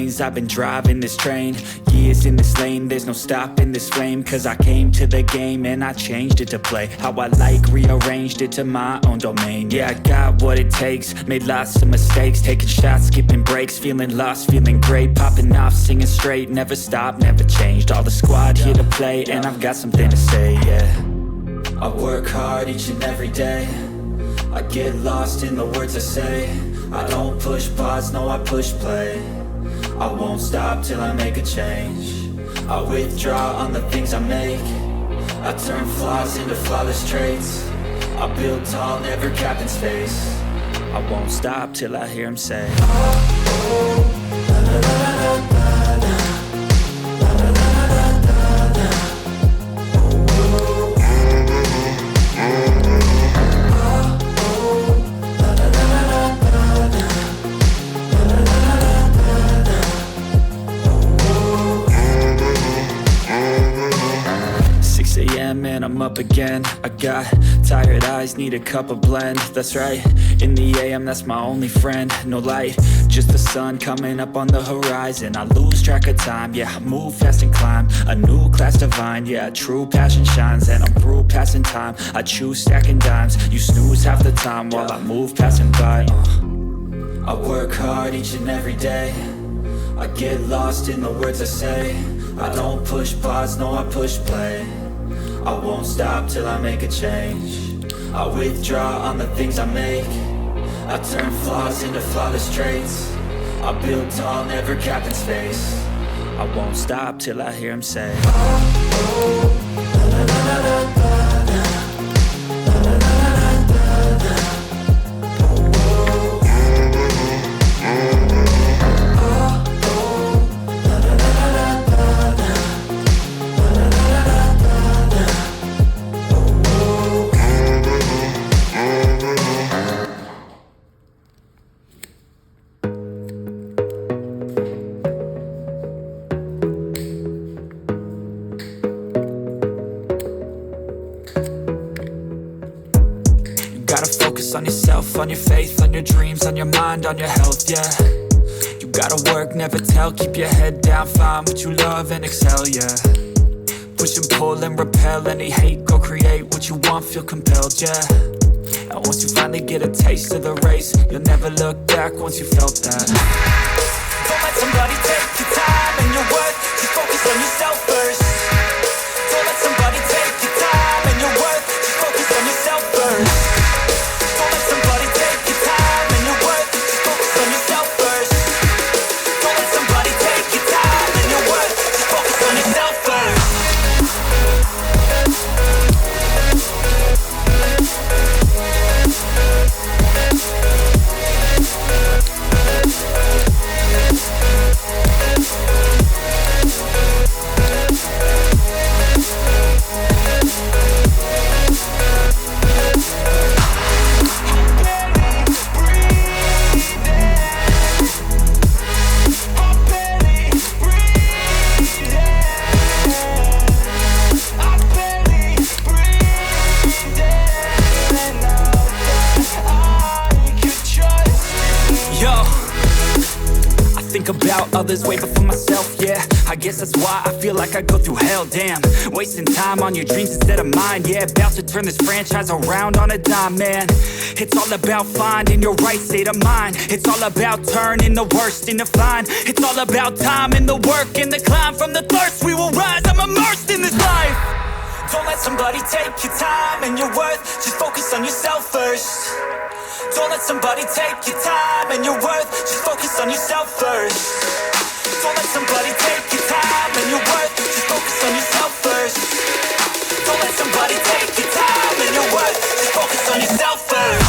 lanes. I've been driving this train, years in this lane. There's no stopping this flame, cause I came to the game and I changed it to play how I like, rearranged it to my own domain. Yeah, I got what it takes, made lots of mistakes, taking shots, skipping breaks, feeling lost, feeling great, popping off, singing straight, never stopped, never changed. All the squad here to play, and I've got something to say, yeah. I work hard each and every day, I get lost in the words I say. I don't push pause, no I push play. I won't stop till I make a change. I withdraw on the things I make. I turn flaws into flawless traits. I build tall, never capped in space. I won't stop till I hear him say, oh, oh, la, la, la, la, la, la, la, la, la, la, la, la. And I'm up again. I got tired eyes, need a cup of blend. That's right, in the AM, that's my only friend. No light, just the sun coming up on the horizon. I lose track of time, yeah, I move fast and climb a new class divine, yeah, true passion shines. And I'm through passing time, I choose stacking dimes. You snooze half the time while I move passing by. I work hard each and every day, I get lost in the words I say. I don't push pause, no I push play. I won't stop till I make a change. I withdraw on the things I make. I turn flaws into flawless traits. I build tall, never capped in space. I won't stop till I hear him say, oh, oh, la, la, la, la, la, la. On yourself, on your faith, on your dreams, on your mind, on your health, yeah. You gotta work, never tell, keep your head down, find what you love and excel, yeah. Push and pull and repel any hate, go create what you want, feel compelled, yeah. And once you finally get a taste of the race, you'll never look back once you felt that. Don't let somebody take your time and your worth, just focus on yourself first. Don't let somebody take your time and your worth, just focus on yourself first. About others way before myself, yeah. I guess that's why I feel like I go through hell, damn. Wasting time on your dreams instead of mine, yeah. About to turn this franchise around on a dime, man. It's all about finding your right state of mind. It's all about turning the worst into fine. It's all about time and the work and the climb. From the thirst we will rise, I'm immersed in this life. Don't let somebody take your time and your worth, just focus on yourself first. Don't let somebody take your time and your worth, just focus on yourself first. Don't let somebody take your time and your worth, just focus on yourself first. Don't let somebody take your time and your worth, just focus on yourself first.